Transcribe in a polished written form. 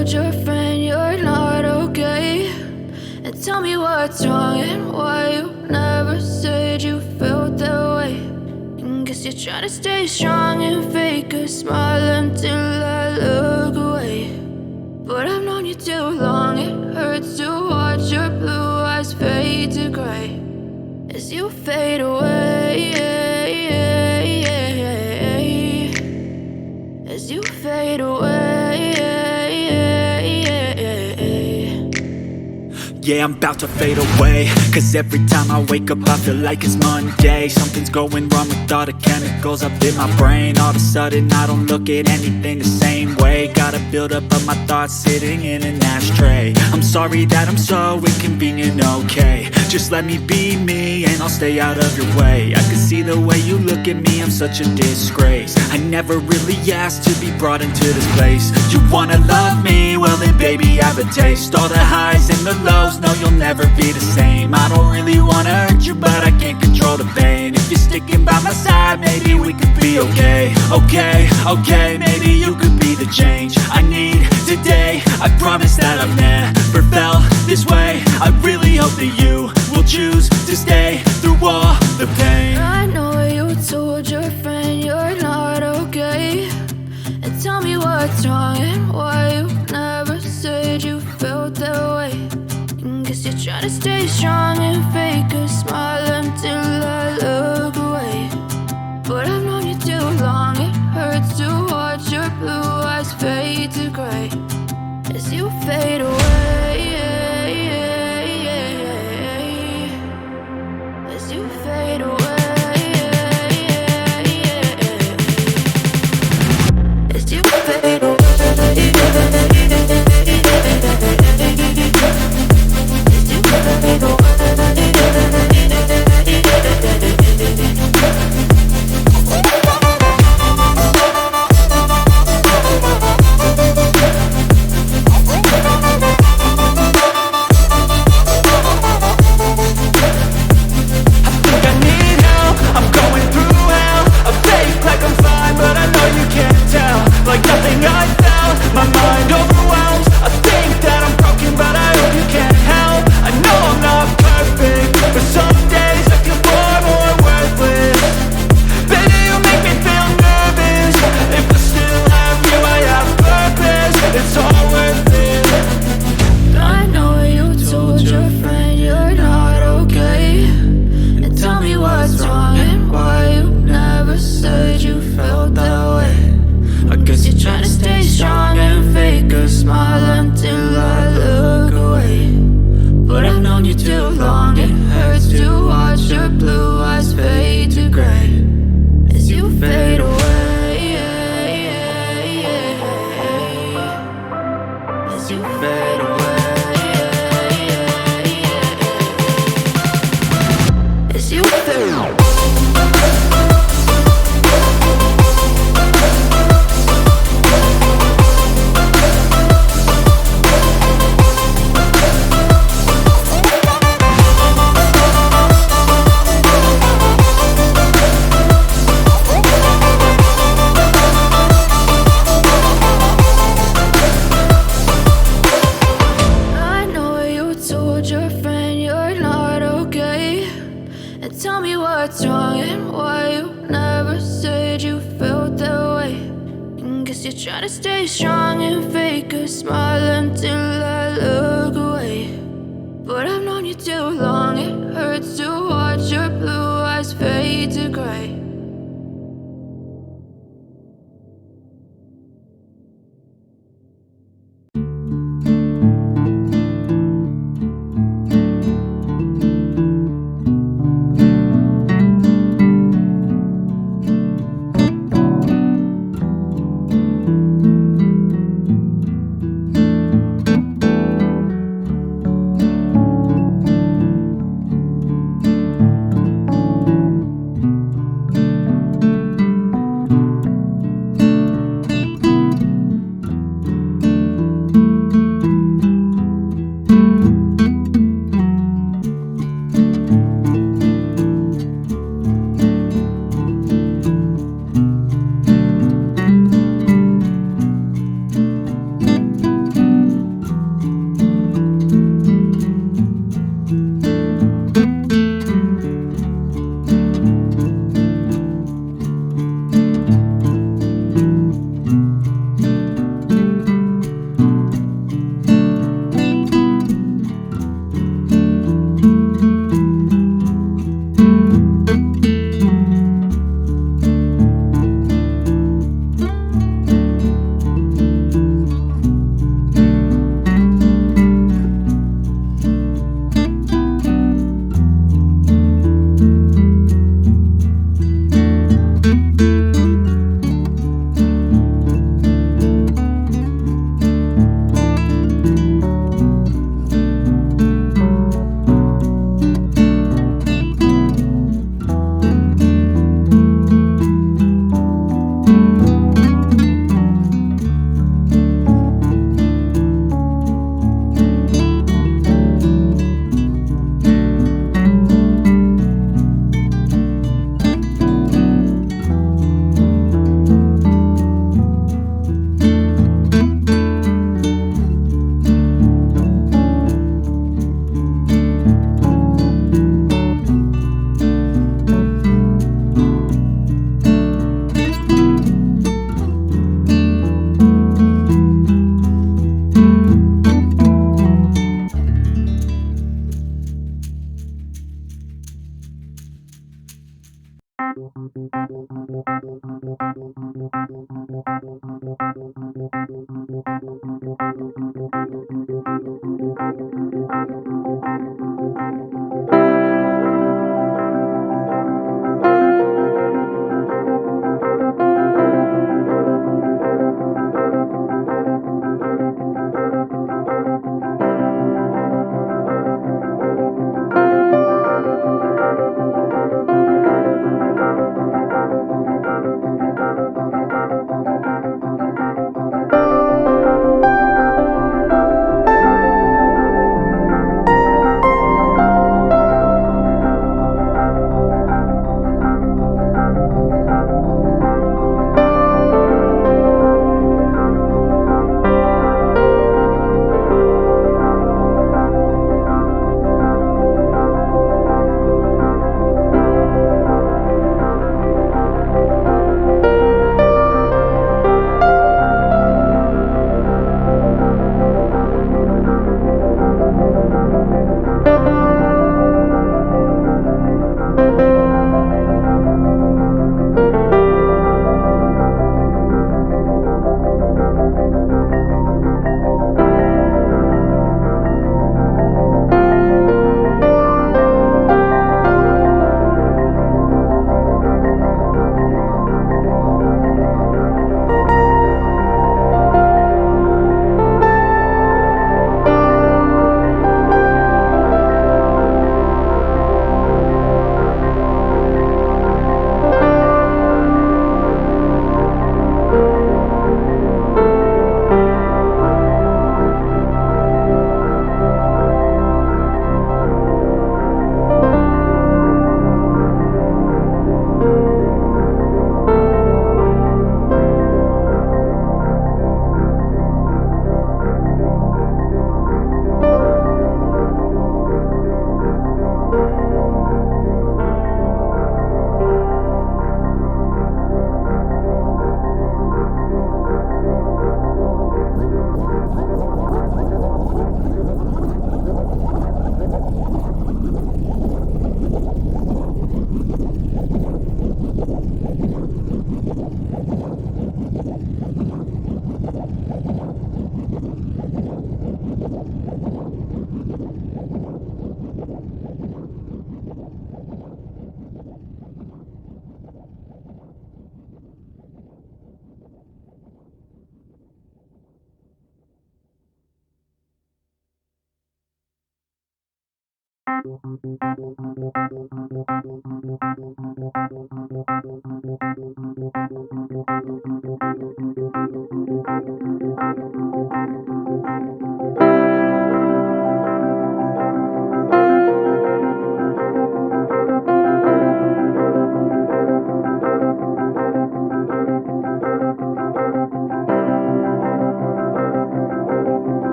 told your friend you're not okay? And tell me what's wrong and why you never said you felt that way. And guess you're trying to stay strong and fake a smile until I look away. But I've known you too long, it hurts to watch your blue eyes fade to gray as you fade away, as you fade away. Yeah, I'm about to fade away, cause every time I wake up I feel like it's Monday. Something's going wrong with all the chemicals up in my brain. All of a sudden I don't look at anything the same way. Gotta build up of my thoughts sitting in an ashtray. I'm sorry that I'm so inconvenient, okay? Just let me be me and I'll stay out of your way. I can see the way you look at me, I'm such a disgrace. I never really asked to be brought into this place. You wanna love me? Well then baby I have a taste. All the highs and the lows, no you'll never be the same. I don't really wanna hurt you but I can't control the pain. If you're sticking by my side maybe we could be okay. Okay, maybe you could be the change I need today. I promise that I've never felt this way. I really hope that you will choose to stay through all the pain. I know you told your friend you're not okay. And tell me what's wrong and why you never said you felt that way. And guess you're trying to stay strong and fake a smile until I look away. But I've known you too long, it hurts to watch your blue eyes fade to gray as you fade away, as you fade away, as you fade away. Like nothing I felt, my mind overwhelms. I think that I'm broken but I hope you can't help. I know I'm not perfect, but some days I feel far more worthless. Baby, you make me feel nervous. If I still have you, I have purpose. It's all worth it. I know you told your friend you're not okay. And tell me what's wrong and why you never said you felt that way. I guess you're trying to stay strong and fake a smile until I look away. But I've known you too long, it hurts to watch your blue eyes fade to gray as you fade away, as you fade away, as you fade away. Tell me what's wrong and why you never said you felt that way. And guess you're trying to stay strong and fake a smile until I look away. But I've known you too long, it hurts to watch your blue eyes fade to gray.